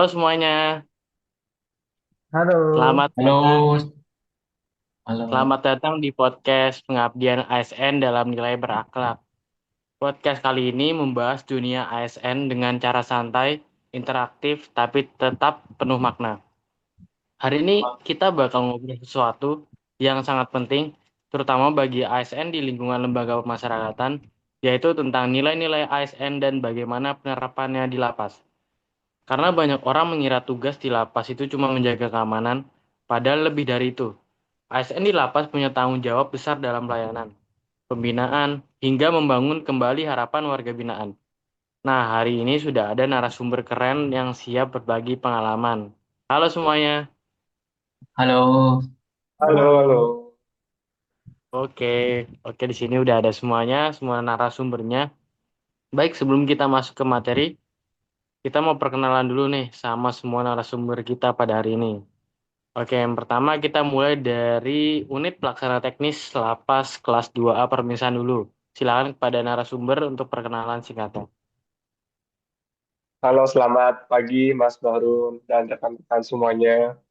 semuanya, Halo, selamat datang. Halo, halo. Selamat datang di podcast Pengabdian ASN dalam Nilai Berakhlak. Podcast kali ini membahas dunia ASN dengan cara santai, interaktif, tapi tetap penuh makna. Hari ini kita bakal ngobrol sesuatu yang sangat penting, terutama bagi ASN di lingkungan lembaga pemasyarakatan, yaitu tentang nilai-nilai ASN dan bagaimana penerapannya di lapas. Karena banyak orang mengira tugas di lapas itu cuma menjaga keamanan, padahal lebih dari itu. ASN di lapas punya tanggung jawab besar dalam pelayanan, pembinaan, hingga membangun kembali harapan warga binaan. Nah, hari ini sudah ada narasumber keren yang siap berbagi pengalaman. Halo semuanya. Halo. halo, halo. Oke, oke di sini udah ada semuanya, semua narasumbernya. Baik, sebelum kita masuk ke materi, kita mau perkenalan dulu nih sama semua narasumber kita pada hari ini. Oke, yang pertama kita mulai dari unit pelaksana teknis Lapas kelas 2A Permisan dulu. Silakan kepada narasumber untuk perkenalan singkatnya. Halo, selamat pagi Mas Bahrun dan rekan-rekan semuanya.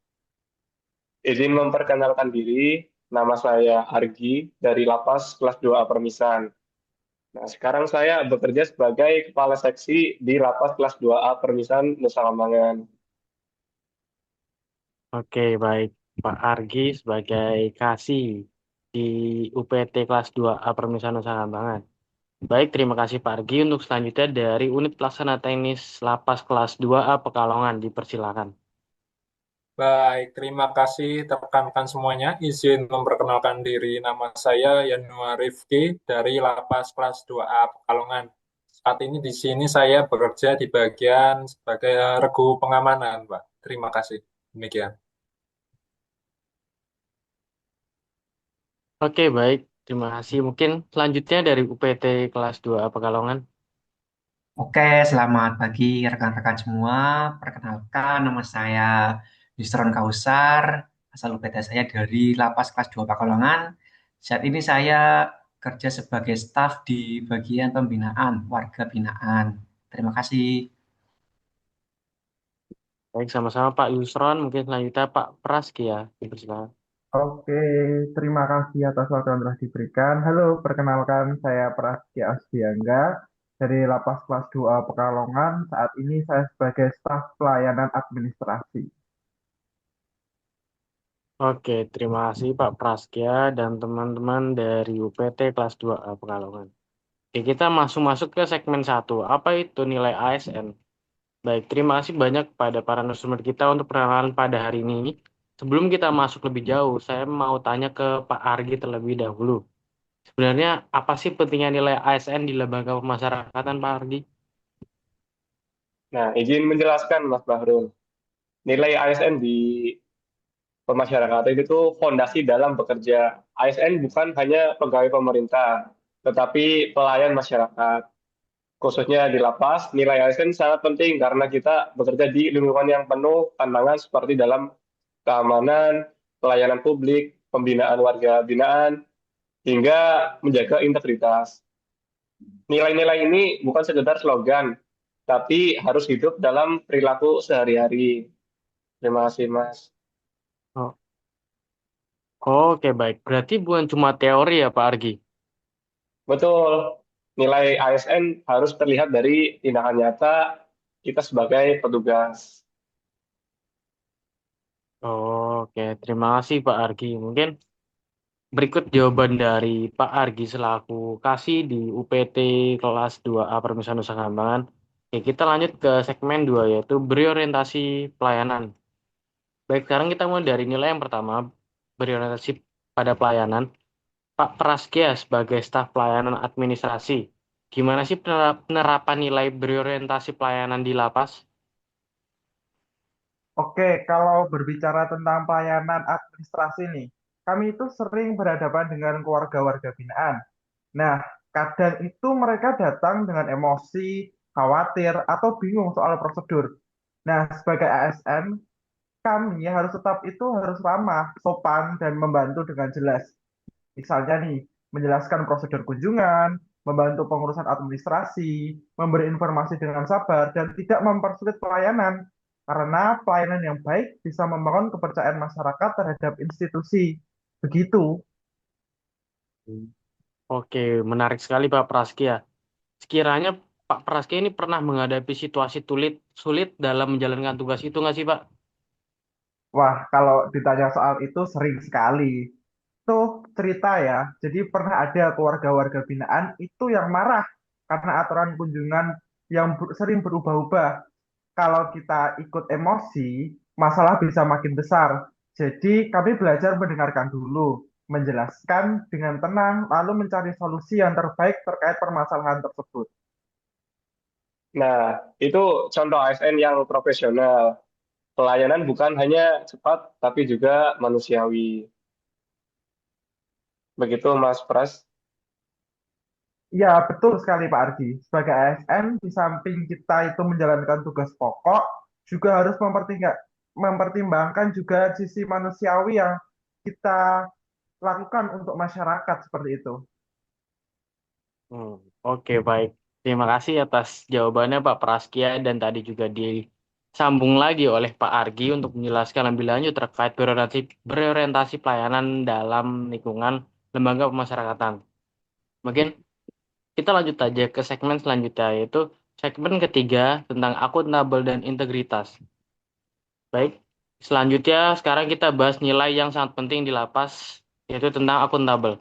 Izin memperkenalkan diri, nama saya Argi dari Lapas kelas 2A Permisan. Nah, sekarang saya bekerja sebagai Kepala Seksi di Lapas kelas 2A Permisan, Nusa Kambangan. Oke, baik. Pak Argi sebagai kasih di UPT kelas 2A Permisan Nusa Kambangan. Baik, terima kasih Pak Argi. Untuk selanjutnya dari unit pelaksana teknis Lapas kelas 2A Pekalongan, dipersilakan. Baik, terima kasih rekan-rekan semuanya. Izin memperkenalkan diri, nama saya Yanua Rifki dari Lapas Kelas 2A Pekalongan. Saat ini di sini saya bekerja di bagian sebagai regu pengamanan, Pak. Terima kasih. Demikian. Oke, baik. Terima kasih. Mungkin selanjutnya dari UPT kelas 2A Pekalongan. Oke, selamat pagi rekan-rekan semua. Perkenalkan, nama saya Yusron Kausar. Asal UPT saya dari Lapas Kelas 2 Pakalongan. Saat ini saya kerja sebagai staf di bagian pembinaan warga binaan. Terima kasih. Baik, sama-sama Pak Yusron. Mungkin selanjutnya Pak Praski ya. Dipersilakan. Oke, terima kasih atas waktu yang telah diberikan. Halo, perkenalkan saya Prasetya Asdiangga dari Lapas Kelas 2 Pekalongan. Saat ini saya sebagai staf pelayanan administrasi. Oke, terima kasih Pak Praskya dan teman-teman dari UPT kelas 2A Pekalongan. Oke, kita masuk-masuk ke segmen satu. Apa itu nilai ASN? Baik, terima kasih banyak pada para narasumber kita untuk perkenalan pada hari ini. Sebelum kita masuk lebih jauh, saya mau tanya ke Pak Argi terlebih dahulu. Sebenarnya apa sih pentingnya nilai ASN di lembaga pemasyarakatan, Pak Argi? Nah, izin menjelaskan Mas Bahrun. Nilai ASN di pemasyarakatan itu fondasi dalam bekerja. ASN bukan hanya pegawai pemerintah, tetapi pelayan masyarakat. Khususnya di lapas, nilai ASN sangat penting karena kita bekerja di lingkungan yang penuh tantangan seperti dalam keamanan, pelayanan publik, pembinaan warga binaan, hingga menjaga integritas. Nilai-nilai ini bukan sekedar slogan, tapi harus hidup dalam perilaku sehari-hari. Terima kasih, Mas. Oh, oke, baik. Berarti bukan cuma teori ya, Pak Argi? Betul, nilai ASN harus terlihat dari tindakan nyata kita sebagai petugas. Oke, terima kasih Pak Argi. Mungkin berikut jawaban dari Pak Argi selaku kasih di UPT kelas 2A Permisan Nusa Kambangan. Oke, kita lanjut ke segmen 2 yaitu berorientasi pelayanan. Baik, sekarang kita mulai dari nilai yang pertama, berorientasi pada pelayanan. Pak Praskya sebagai staf pelayanan administrasi. Gimana sih penerapan nilai berorientasi pelayanan di lapas? Oke, kalau berbicara tentang pelayanan administrasi nih, kami itu sering berhadapan dengan keluarga-warga binaan. Nah, kadang itu mereka datang dengan emosi, khawatir, atau bingung soal prosedur. Nah, sebagai ASN, kami harus tetap itu harus ramah, sopan, dan membantu dengan jelas. Misalnya nih, menjelaskan prosedur kunjungan, membantu pengurusan administrasi, memberi informasi dengan sabar, dan tidak mempersulit pelayanan. karena pelayanan yang baik bisa membangun kepercayaan masyarakat terhadap institusi. Begitu. Oke, menarik sekali Pak Praski ya. Sekiranya Pak Praski ini pernah menghadapi situasi sulit dalam menjalankan tugas itu nggak sih Pak? Wah, kalau ditanya soal itu sering sekali. Tuh cerita ya, jadi pernah ada keluarga-warga binaan itu yang marah karena aturan kunjungan yang sering berubah-ubah. Kalau kita ikut emosi, masalah bisa makin besar. Jadi kami belajar mendengarkan dulu, menjelaskan dengan tenang, lalu mencari solusi yang terbaik terkait permasalahan tersebut. Nah, itu contoh ASN yang profesional. Pelayanan bukan hanya cepat, tapi juga manusiawi. Begitu, Mas Pras. Ya, betul sekali Pak Ardi. Sebagai ASN, di samping kita itu menjalankan tugas pokok, juga harus mempertimbangkan juga sisi manusiawi yang kita lakukan untuk masyarakat seperti itu. Hmm, oke, baik. Terima kasih atas jawabannya Pak Praskia dan tadi juga disambung lagi oleh Pak Argi untuk menjelaskan lebih lanjut terkait berorientasi pelayanan dalam lingkungan lembaga pemasyarakatan. Mungkin kita lanjut aja ke segmen selanjutnya yaitu segmen ketiga tentang akuntabel dan integritas. Baik, selanjutnya sekarang kita bahas nilai yang sangat penting di lapas yaitu tentang akuntabel.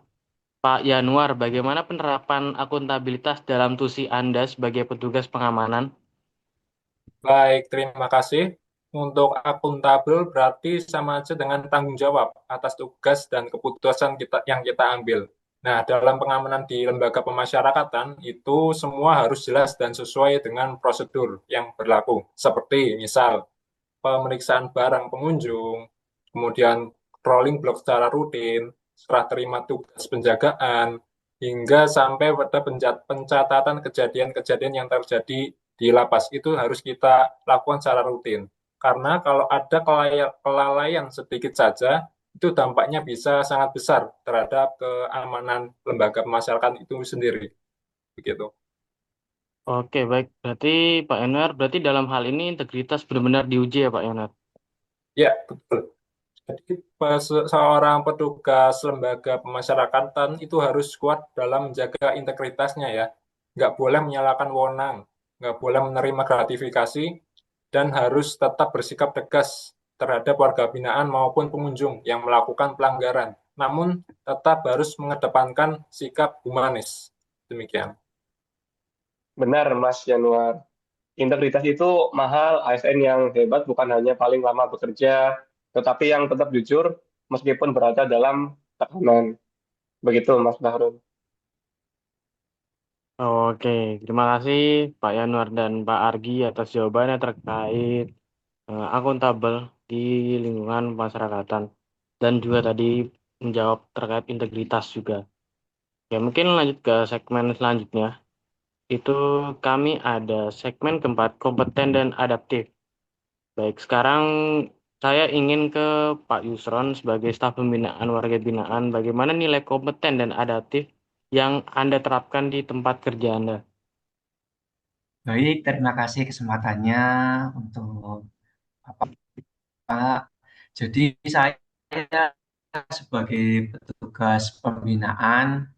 Pak Yanuar, bagaimana penerapan akuntabilitas dalam tusi Anda sebagai petugas pengamanan? Baik, terima kasih. Untuk akuntabel berarti sama aja dengan tanggung jawab atas tugas dan keputusan yang kita ambil. Nah, dalam pengamanan di lembaga pemasyarakatan itu semua harus jelas dan sesuai dengan prosedur yang berlaku. Seperti misal pemeriksaan barang pengunjung, kemudian rolling block secara rutin, serah terima tugas penjagaan, hingga sampai pada pencatatan kejadian-kejadian yang terjadi di lapas itu harus kita lakukan secara rutin. Karena kalau ada kelalaian sedikit saja, itu dampaknya bisa sangat besar terhadap keamanan lembaga pemasyarakatan itu sendiri. Begitu. Oke, baik. Berarti Pak Yanuar, berarti dalam hal ini integritas benar-benar diuji ya Pak Yanuar? Ya, betul. Jadi seorang petugas lembaga pemasyarakatan itu harus kuat dalam menjaga integritasnya ya. Nggak boleh menyalakan wewenang, nggak boleh menerima gratifikasi, dan harus tetap bersikap tegas terhadap warga binaan maupun pengunjung yang melakukan pelanggaran. Namun tetap harus mengedepankan sikap humanis. Demikian. Benar, Mas Januar. Integritas itu mahal. ASN yang hebat bukan hanya paling lama bekerja, tetapi yang tetap jujur meskipun berada dalam tekanan. Begitu, Mas Bahrul. Oke, terima kasih Pak Yanuar dan Pak Argi atas jawabannya terkait akuntabel di lingkungan pemasyarakatan dan juga tadi menjawab terkait integritas juga. Ya, mungkin lanjut ke segmen selanjutnya. Itu kami ada segmen keempat, kompeten dan adaptif. Baik, sekarang saya ingin ke Pak Yusron sebagai staf pembinaan warga binaan. Bagaimana nilai kompeten dan adaptif yang Anda terapkan di tempat kerja Anda? Baik, terima kasih kesempatannya untuk Pak. Jadi saya sebagai petugas pembinaan,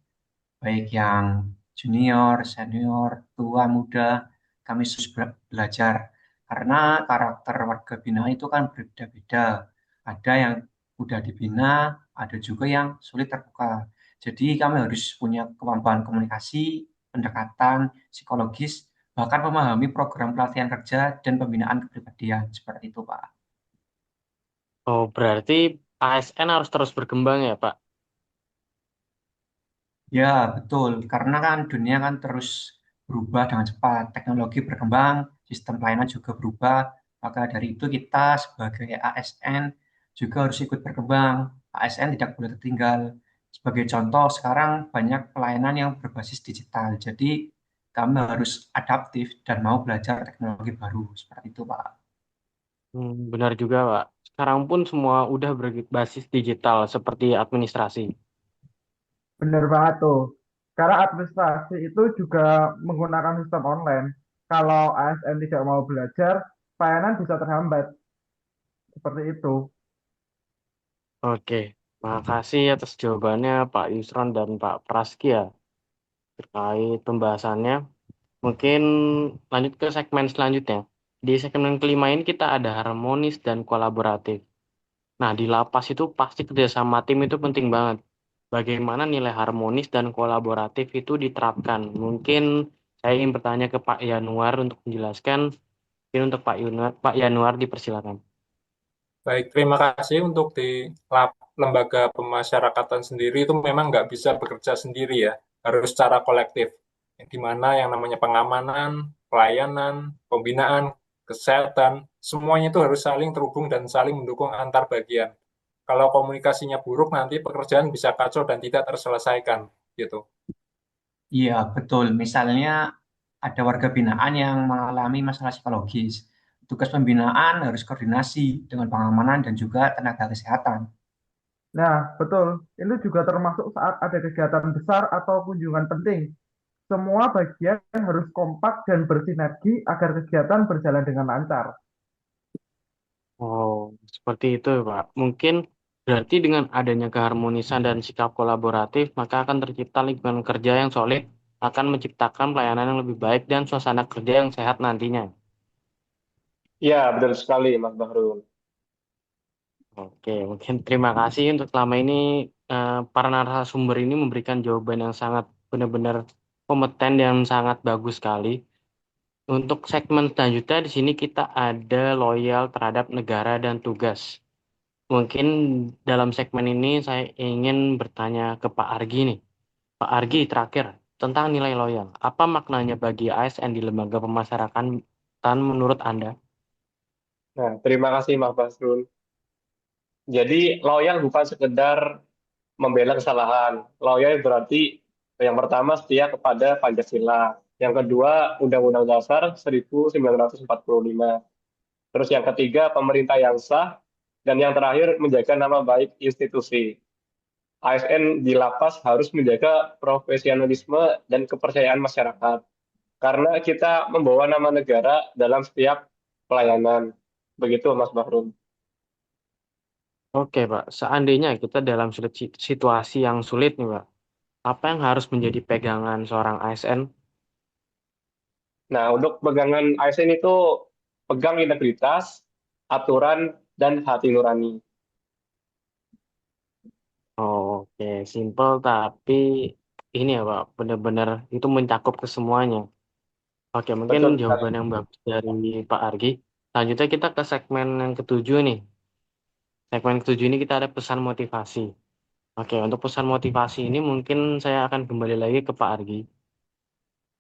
baik yang junior, senior, tua, muda, kami terus belajar. Karena karakter warga binaan itu kan berbeda-beda. Ada yang mudah dibina, ada juga yang sulit terbuka. Jadi kami harus punya kemampuan komunikasi, pendekatan, psikologis, bahkan memahami program pelatihan kerja dan pembinaan kepribadian. Seperti itu, Pak. Oh, berarti ASN harus terus berkembang ya, Pak? Ya, betul. Karena kan dunia kan terus berubah dengan cepat. Teknologi berkembang, sistem pelayanan juga berubah. Maka dari itu kita sebagai ASN juga harus ikut berkembang. ASN tidak boleh tertinggal. Sebagai contoh, sekarang banyak pelayanan yang berbasis digital. Jadi kami harus adaptif dan mau belajar teknologi baru. Seperti itu, Pak. Benar juga, Pak. Sekarang pun semua udah berbasis digital seperti administrasi. Bener banget tuh. Karena administrasi itu juga menggunakan sistem online. Kalau ASN tidak mau belajar, pelayanan bisa terhambat. Seperti itu. Oke, makasih atas jawabannya Pak Yusron dan Pak Praski ya terkait pembahasannya. Mungkin lanjut ke segmen selanjutnya. Di segmen kelima ini kita ada harmonis dan kolaboratif. Nah, di lapas itu pasti kerjasama tim itu penting banget. Bagaimana nilai harmonis dan kolaboratif itu diterapkan? Mungkin saya ingin bertanya ke Pak Yanuar untuk menjelaskan. Mungkin untuk Pak Yanuar dipersilakan. Baik, terima kasih untuk di lembaga pemasyarakatan sendiri itu memang nggak bisa bekerja sendiri ya, harus secara kolektif. Di mana yang namanya pengamanan, pelayanan, pembinaan, kesehatan, semuanya itu harus saling terhubung dan saling mendukung antar bagian. Kalau komunikasinya buruk, nanti pekerjaan bisa kacau dan tidak terselesaikan, gitu. Iya, betul. Misalnya ada warga binaan yang mengalami masalah psikologis. Tugas pembinaan harus koordinasi dengan pengamanan dan juga tenaga kesehatan. Nah, betul. Itu juga termasuk saat ada kegiatan besar atau kunjungan penting. Semua bagian harus kompak dan bersinergi agar kegiatan berjalan dengan lancar. Oh, seperti itu, Pak. Mungkin berarti dengan adanya keharmonisan dan sikap kolaboratif, maka akan tercipta lingkungan kerja yang solid, akan menciptakan pelayanan yang lebih baik dan suasana kerja yang sehat nantinya. Iya, betul sekali, Mas Bahrul. Oke, mungkin terima kasih untuk selama ini para narasumber ini memberikan jawaban yang sangat benar-benar kompeten dan sangat bagus sekali. Untuk segmen selanjutnya di sini kita ada loyal terhadap negara dan tugas. Mungkin dalam segmen ini saya ingin bertanya ke Pak Argi nih. Pak Argi, terakhir, tentang nilai loyal. Apa maknanya bagi ASN di lembaga pemasyarakatan menurut Anda? Nah, terima kasih, Mas Bahrul. Jadi, loyal bukan sekedar membela kesalahan. Loyal berarti yang pertama setia kepada Pancasila. Yang kedua, Undang-Undang Dasar 1945. Terus yang ketiga, pemerintah yang sah. Dan yang terakhir, menjaga nama baik institusi. ASN di lapas harus menjaga profesionalisme dan kepercayaan masyarakat. Karena kita membawa nama negara dalam setiap pelayanan. Begitu, Mas Bahrul. Oke, Pak. Seandainya kita dalam situasi yang sulit nih, Pak. Apa yang harus menjadi pegangan seorang ASN? Nah, untuk pegangan ASN itu pegang integritas, aturan, dan hati nurani. Oke, simple tapi ini ya, Pak. Benar-benar itu mencakup ke semuanya. Oke, mungkin Betul sekali. jawaban yang bagus dari Pak Argi. Selanjutnya kita ke segmen yang ketujuh nih. Segmen ketujuh ini kita ada pesan motivasi. Oke, untuk pesan motivasi ini mungkin saya akan kembali lagi ke Pak Argi.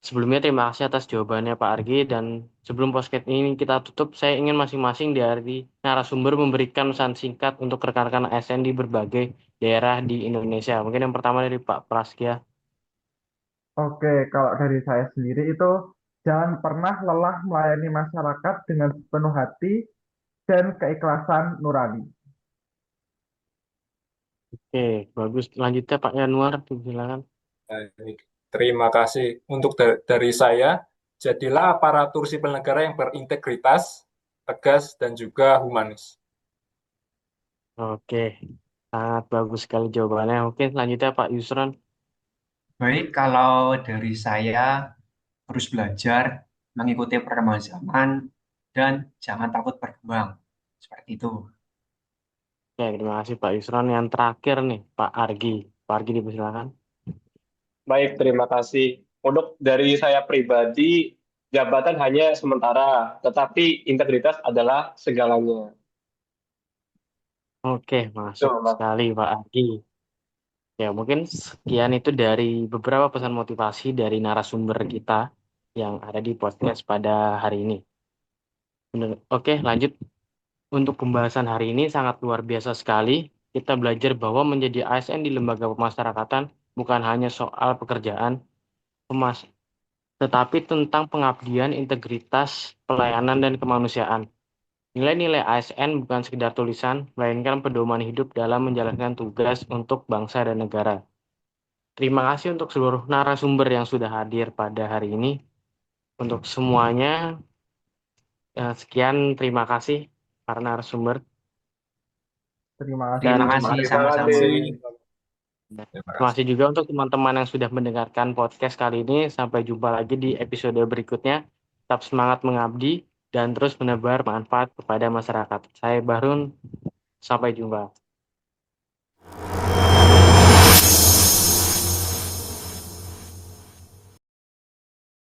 Sebelumnya terima kasih atas jawabannya Pak Argi dan sebelum podcast ini kita tutup, saya ingin masing-masing dari narasumber memberikan pesan singkat untuk rekan-rekan ASN di berbagai daerah di Indonesia. Mungkin yang pertama dari Pak Praskia. Oke, kalau dari saya sendiri itu jangan pernah lelah melayani masyarakat dengan sepenuh hati dan keikhlasan nurani. Oke, bagus. Lanjutnya Pak Yanuar, silakan. Baik, terima kasih. Untuk dari saya, jadilah aparatur sipil negara yang berintegritas, tegas, dan juga humanis. Oke, sangat bagus sekali jawabannya. Oke, selanjutnya Pak Yusron. Baik, kalau dari saya terus belajar, mengikuti perkembangan zaman, dan jangan takut berkembang. Seperti itu. Oke, terima kasih Pak Yusron. Yang terakhir nih, Pak Argi. Pak Argi dipersilakan. Baik, terima kasih. Untuk dari saya pribadi, jabatan hanya sementara, tetapi integritas adalah segalanya. Oke, masuk Tuh, Mas. sekali Pak Argi. Ya, mungkin sekian itu dari beberapa pesan motivasi dari narasumber kita yang ada di podcast pada hari ini. Oke, lanjut. Untuk pembahasan hari ini sangat luar biasa sekali. Kita belajar bahwa menjadi ASN di lembaga pemasyarakatan bukan hanya soal pekerjaan, pemas tetapi tentang pengabdian, integritas, pelayanan, dan kemanusiaan. Nilai-nilai ASN bukan sekedar tulisan, melainkan pedoman hidup dalam menjalankan tugas untuk bangsa dan negara. Terima kasih untuk seluruh narasumber yang sudah hadir pada hari ini. Untuk semuanya, Sekian, terima kasih para narasumber. Terima kasih. Dan Terima kasih Terima sama-sama. kasih. Terima terima kasih. kasih juga untuk teman-teman yang sudah mendengarkan podcast kali ini. Sampai jumpa lagi di episode berikutnya. Tetap semangat mengabdi dan terus menebar manfaat kepada masyarakat. Saya Bahrun, sampai jumpa.